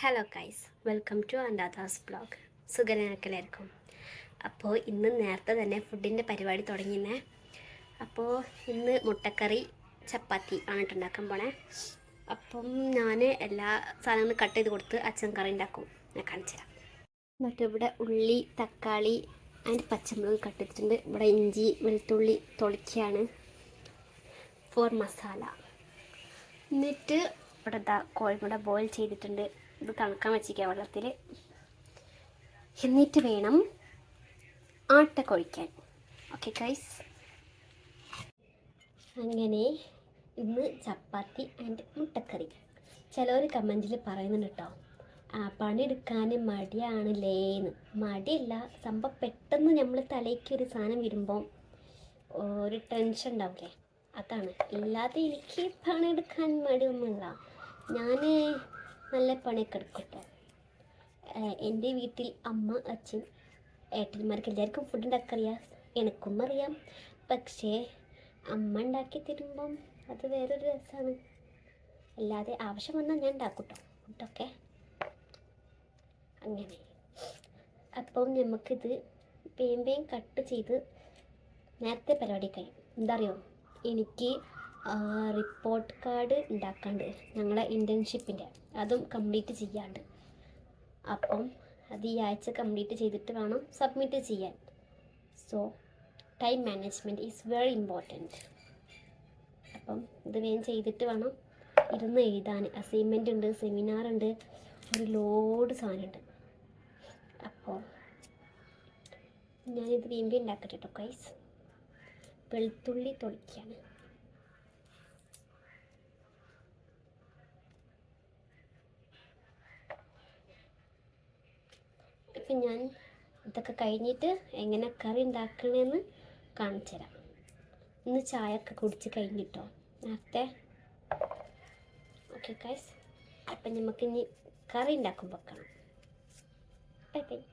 Hello guys, welcome to അൻഡാഥാസ് blog. സുഖനാക്കലായിരിക്കും. അപ്പോൾ ഇന്ന് നേരത്തെ തന്നെ ഫുഡിൻ്റെ പരിപാടി തുടങ്ങിയെന്നേ. അപ്പോൾ ഇന്ന് മുട്ടക്കറി ചപ്പാത്തി ആണ് ഉണ്ടാക്കാൻ പോണേ. അപ്പം ഞാൻ എല്ലാ സാധനങ്ങളും കട്ട് ചെയ്ത് കൊടുത്ത് അച്ഛൻ കറി ഉണ്ടാക്കും. ഞാൻ കാണിച്ചു തരാം. എന്നിട്ട് ഇവിടെ ഉള്ളി, തക്കാളി അതിൻ്റെ പച്ചമുളക് കട്ടിട്ടുണ്ട്. ഇവിടെ ഇഞ്ചി വെളുത്തുള്ളി തൊളിക്കുകയാണ് ഫോർ മസാല. എന്നിട്ട് ഇവിടെ കോഴിമുട്ട ബോയിൽ ചെയ്തിട്ടുണ്ട്. ഇത് തണുക്കാൻ വെച്ചിരിക്കുക വെള്ളത്തിൽ. എന്നിട്ട് വേണം ആട്ട കൊഴിക്കാൻ. ഓക്കെ ഗൈസ്, അങ്ങനെ ഇന്ന് ചപ്പാത്തി ആൻഡ് മുട്ടക്കറി. ചിലവർ കമൻറ്റിൽ പറയുന്നുണ്ട് കേട്ടോ, പണിയെടുക്കാൻ മടിയാണല്ലേന്ന്. മടിയില്ല, സംഭവം പെട്ടെന്ന് നമ്മൾ തലയ്ക്ക് ഒരു സാധനം വരുമ്പോൾ ഒരു ടെൻഷൻ ഉണ്ടാവില്ലേ, അതാണ്. ഇല്ലാതെ എനിക്ക് പണിയെടുക്കാൻ മടിയൊന്നുമില്ല. ഞാൻ നല്ല പണിയൊക്കെ എടുക്കട്ടെ. എൻ്റെ വീട്ടിൽ അമ്മ, അച്ഛൻ, ഏട്ടന്മാർക്ക് എല്ലാവർക്കും ഫുഡ് ഉണ്ടാക്കറിയാം, എനിക്കും അറിയാം. പക്ഷേ അമ്മ ഉണ്ടാക്കി തരുമ്പം അത് വേറൊരു രസമാണ്. അല്ലാതെ ആവശ്യം വന്നാൽ ഞാൻ ഉണ്ടാക്കും കേട്ടോ ഫുഡൊക്കെ. അങ്ങനെ അപ്പം നമുക്കിത് വേം കട്ട് ചെയ്ത് നേരത്തെ പരിപാടി കഴിയും. എന്താ അറിയോ, എനിക്ക് റിപ്പോർട്ട് കാർഡ് ഉണ്ടാക്കാണ്ട്, ഞങ്ങളെ ഇൻറ്റേൺഷിപ്പിൻ്റെ അതും കംപ്ലീറ്റ് ചെയ്യാണ്ട്. അപ്പം അത് ഈ ആഴ്ച കംപ്ലീറ്റ് ചെയ്തിട്ട് വേണം സബ്മിറ്റ് ചെയ്യാൻ. So time management is very important. അപ്പം ഇത് വേഗം ചെയ്തിട്ട് വേണം ഇരുന്ന് എഴുതാൻ. അസൈൻമെൻ്റ് ഉണ്ട്, സെമിനാറുണ്ട്, ഒരു ലോഡ് സാധനമുണ്ട്. അപ്പോൾ ഞാനിത് വീണ്ടും ഉണ്ടാക്കട്ടെ കേട്ടോ ഗൈസ്. വെളുത്തുള്ളി തൊളിക്കുകയാണ്. ഇപ്പം ഞാൻ ഇതൊക്കെ കഴിഞ്ഞിട്ട് എങ്ങനെ കറി ഉണ്ടാക്കണമെന്ന് കാണിച്ചു തരാം. ഇന്ന് ചായ ഒക്കെ കുടിച്ച് കഴിഞ്ഞിട്ടോ നേരത്തെ. ഓക്കെ ഗൈസ്, അപ്പം നമുക്കിനി കറി ഉണ്ടാക്കുമ്പോൾ കാണാം. Bye bye guys.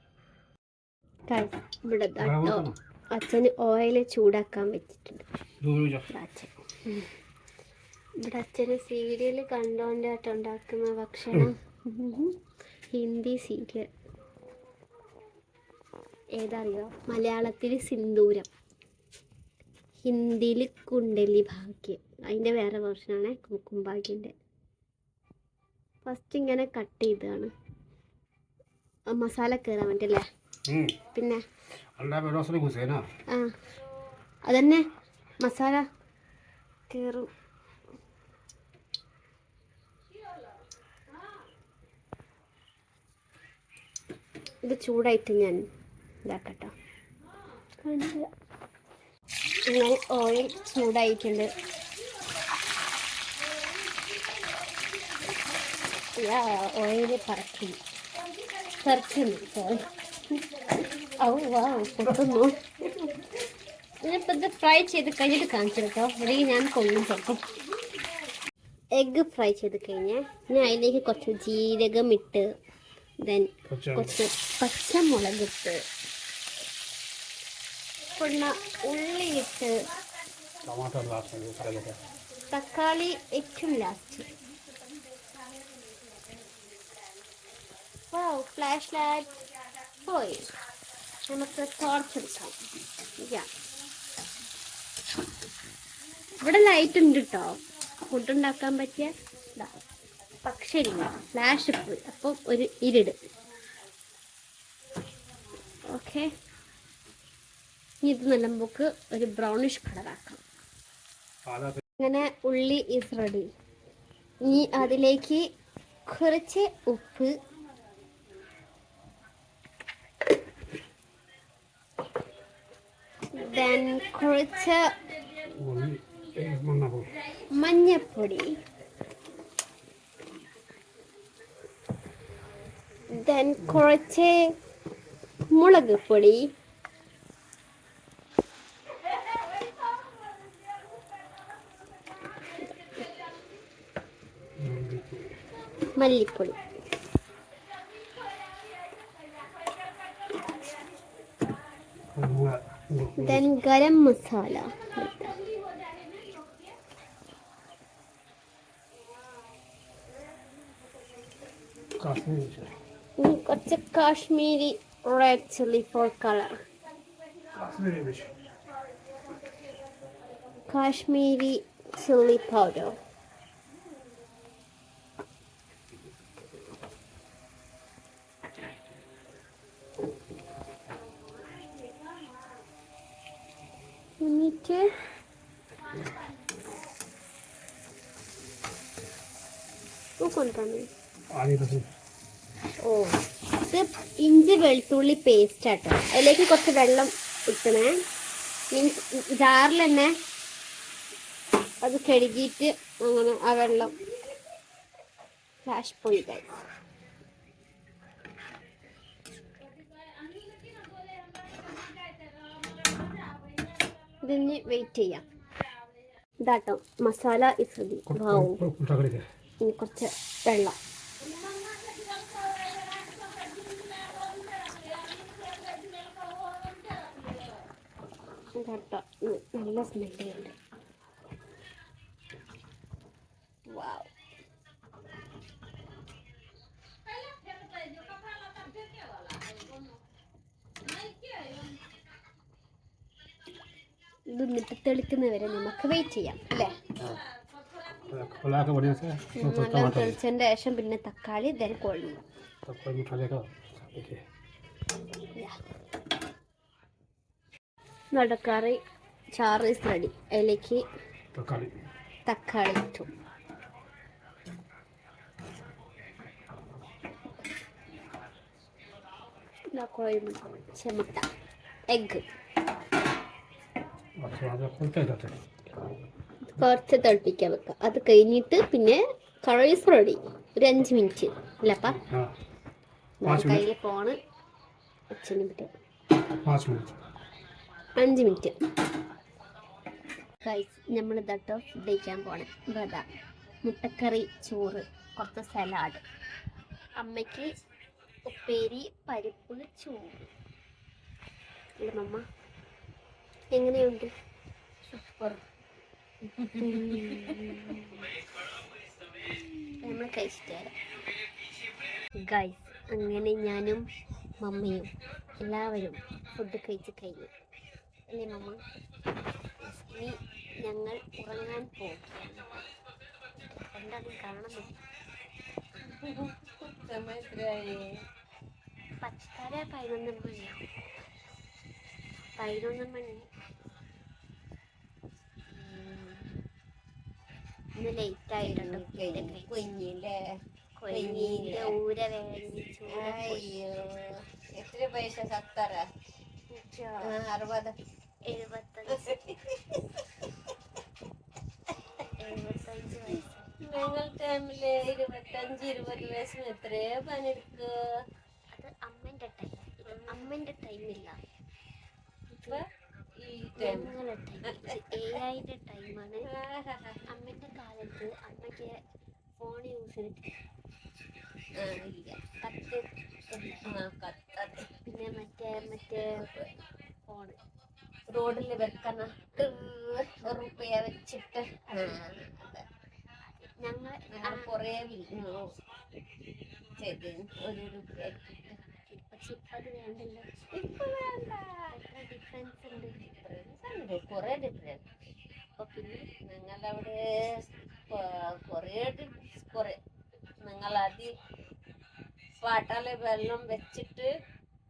ഇവിടെ കേട്ടോ അച്ഛന് ഓയിൽ ചൂടാക്കാൻ വെച്ചിട്ടുണ്ട്. അച്ഛൻ ഇവിടെ അച്ഛന് സീരിയൽ കണ്ടോണ്ടായിട്ട് ഉണ്ടാക്കുന്ന ഭക്ഷണം. ഹിന്ദി സീരിയൽ ഏതറിയോ? മലയാളത്തിൽ സിന്ദൂരം, ഹിന്ദിയിൽ കുണ്ടലി ഭാഗ്യം. അതിൻ്റെ വേറെ വേർഷനാണ് കുംഭാഗ്യൻ്റെ. ഫസ്റ്റ് ഇങ്ങനെ കട്ട് ചെയ്താണ് മസാല കയറാൻ വേണ്ടിയല്ലേ. പിന്നെ അതന്നെ മസാല കയറും. ഇത് ചൂടായിട്ട് ഞാൻ ഇതാക്കട്ടോ. ഇങ്ങനെ ഓയിൽ ചൂടായിട്ടുണ്ട്. ഓയിൽ പറക്കുന്നു സോറി. പൊട്ടുന്നു. ഞാനിപ്പോൾ ഇത് ഫ്രൈ ചെയ്ത് കഴിഞ്ഞിട്ട് കാണിച്ചു കേട്ടോ, അല്ലെങ്കിൽ ഞാൻ കൊള്ളും ചിലപ്പോൾ. എഗ്ഗ് ഫ്രൈ ചെയ്ത് കഴിഞ്ഞാൽ ഞാൻ അതിലേക്ക് കുറച്ച് ജീരകം ഇട്ട്, ദെൻ കുറച്ച് പച്ചമുളക് ഇട്ട്, പിന്നെ ഉള്ളി ഇട്ട്, തക്കാളി ഏറ്റവും ലാസ്റ്റ്. ഫ്ലാഷ് ലൈറ്റ് പോയി. നമുക്ക് ടോർച്ചെടുക്കാം. ഇവിടെ ലൈറ്റ് ഉണ്ട് കേട്ടോ, ഫുഡ് ഉണ്ടാക്കാൻ പറ്റിയ. പക്ഷേ ഇല്ല, ഫ്ലാഷ് പോയി. അപ്പം ഒരു ഇരുട്. ഓക്കെ, ഇത് നല്ലമ്പോക്ക് ഒരു ബ്രൗണിഷ് കളറാക്കാം. അങ്ങനെ ഉള്ളി ഈസ് റെഡി. ഇനി അതിലേക്ക് കുറച്ച് ഉപ്പ്, ദെൻ കുറച്ച് മഞ്ഞപ്പൊടി, ദെൻ കുറച്ച് മുളക് പൊടി, മല്ലിപ്പൊടി, ദെൻ ഗരം മസാല. കുറച്ച് Kashmiri red chilli for colour. Kashmiri chilli powder. എന്നിട്ട് ഓ, ഇത് ഇഞ്ചി വെളുത്തുള്ളി പേസ്റ്റ് ആട്ടോ. അതിലേക്ക് കുറച്ച് വെള്ളം ഇട്ടണേ. മീൻസ് ജാറിൽ തന്നെ അത് കഴുകിയിട്ട് അങ്ങനെ ആ വെള്ളം ഫ്ലാഷ് പോയി. ഇതിന് വെയിറ്റ് ചെയ്യാം. ഇതാട്ടോ മസാല ഇസ് റെഡി. ഇനി കുറച്ച് വെള്ളം. ഇതാട്ടോ നല്ല സ്മെല്ലുണ്ട്. വാവ്. ഇത് എന്നിട്ട് തെളിക്കുന്നവരെ നമുക്ക് വെയിറ്റ് ചെയ്യാം അല്ലേ? നല്ല തെളിച്ചതിൻ്റെ ശേഷം പിന്നെ തക്കാളി then കോഴി. നടക്കറി ചാറ് ഇസ് റെഡി. അതിലേക്ക് തക്കാളി ഇട്ടു. ചെമുട്ട എഗ് കുറച്ച് തിളപ്പിക്കാൻ വെക്കാം. അത് കഴിഞ്ഞിട്ട് പിന്നെ കറീസ് റെഡി. ഒരു 5 മിനിറ്റ് അല്ലപ്പാ? കയ്യിൽ ഫോണ് അച്ഛനെ പറ്റും. 5 മിനിറ്റ്. നമ്മൾ ഇതാട്ടോ ഫുഡ് കഴിക്കാൻ പോണേ. ഇതാ മുട്ടക്കറി, ചോറ്, കുറച്ച് സലാഡ്, അമ്മയ്ക്ക് ഉപ്പേരി, പരിപ്പ്, ചോറ്. മമ്മ എങ്ങനെയുണ്ട്? സൂപ്പർ. നമ്മൾ കഴിച്ചിട്ട് ഗൈസ്. അങ്ങനെ ഞാനും മമ്മയും എല്ലാവരും ഫുഡ് കഴിച്ച് കഴിഞ്ഞു അല്ലേ മമ്മ? ഇനി ഞങ്ങൾ ഉറങ്ങാൻ പോവുകയാണ്. എന്താണ് കാണുന്നത്? 11 മണിയാവും. 11 മണി. ഇന്ന് ലേറ്റ് ആയിട്ടുണ്ട്. കൊഞ്ഞിന്റെ ഊര വേദനിച്ചു. എത്ര പൈസ? 70, 60, 75 വയസ്സ്. ഞങ്ങൾ ടൈമില് 25-20 വയസ്സിന് എത്രയോ പണിയെടുക്കുക. അത് അമ്മേന്റെ ടൈം. അമ്മേന്റെ ടൈമില്ല, ഞങ്ങളുടെ AI-ന്റെ ടൈമാണ്. അമ്മേന്റെ കാലത്ത് അമ്മയ്ക്ക് ഫോൺ യൂസ് ചെയ്തിട്ട് പിന്നെ മറ്റേ ഫോണ് റോഡിൽ വെക്കണ റുപ്യ വെച്ചിട്ട് ഞങ്ങൾ കുറേ ചെയ്ത് 1 റുപ്യ. പക്ഷെ ഇപ്പം അത് വേണ്ടല്ലോ. ഇപ്പൊ വേണ്ട. ഡിഫറൻസ് ഉണ്ട്. കുറേ ഡിഫറൻസ്. അപ്പൊ പിന്നെ ഞങ്ങളവിടെ കുറേ ഞങ്ങളത് പാട്ടാലെ വെള്ളം വെച്ചിട്ട്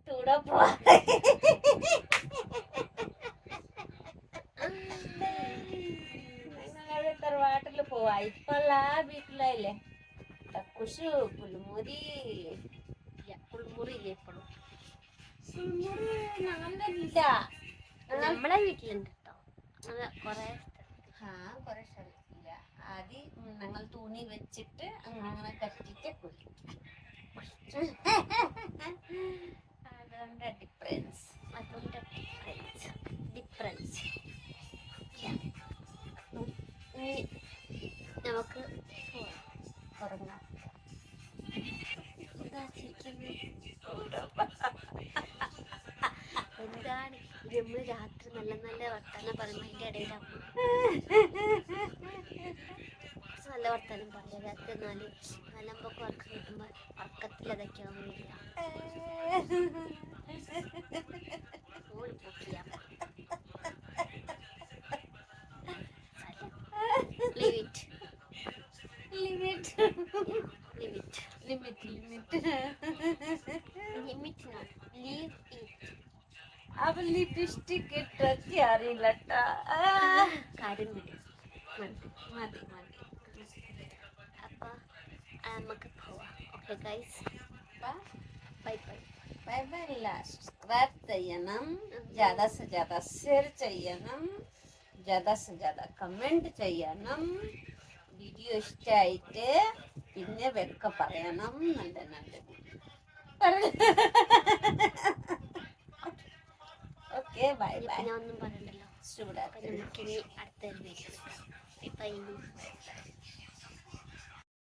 ചൂടാ പോവാ. ഞങ്ങളവിടെ തറവാട്ടിൽ പോവാ. ഇപ്പല്ല വീട്ടിലായില്ലേ കുശു പുൽമുറി പുൽമുറിയില്ലേ എപ്പോഴും? ഞങ്ങളുടെ ഇല്ല. നമ്മളെ വീട്ടിലുണ്ട് കേട്ടോ. അങ്ങനെ കുറേ സ്ഥലത്തില്ല. ആദ്യം ഞങ്ങൾ തുണി വെച്ചിട്ട് അങ്ങനെ കട്ടിട്ട് കുളിക്കും. അതുകൊണ്ട് ഡിഫറൻസ്. ഇനി നമുക്ക് ഉറങ്ങാം. എന്താണ് നമ്മൾ രാത്രി നല്ല നല്ല വർത്താനം പറയുമ്പോൾ അതിൻ്റെ ഇടയിലാവും കുറച്ച് നല്ല വർത്താനം പറയാം. രാത്രി 4 4 ഉറക്കം കിട്ടുമ്പോൾ ഉറക്കത്തിൽ അതൊക്കെ ഒന്നുമില്ല. ഓടി പോക്കിയ leave it Leave it. leave it Limit. limit no leave it. അവ ലിപ്സ്റ്റിക് ഇട്ടൊക്കെ അറിയില്ലട്ടാ. കാര്യം വിട് മതി. മതി മതി. അപ്പോൾ നമുക്ക് പോവാം. Okay guys, bye bye. Bye bye. Subscribe ചെയ്യണം, ज़्यादा से ज़्यादा ഷെയർ ചെയ്യണം, ज़्यादा से ज़्यादा കമൻറ്റ് ചെയ്യണം. വീഡിയോ ഇഷ്ടമായിട്ട് പിന്നെ വെക്ക പറയണം. നല്ല നല്ല ഓക്കെ ബൈ ബൈ. ഞാൻ ഒന്നും പറയണ്ടല്ലോ. ചൂടാക്കി നമുക്കിനി അടുത്തൊരു വീഡിയോ. Bye bye.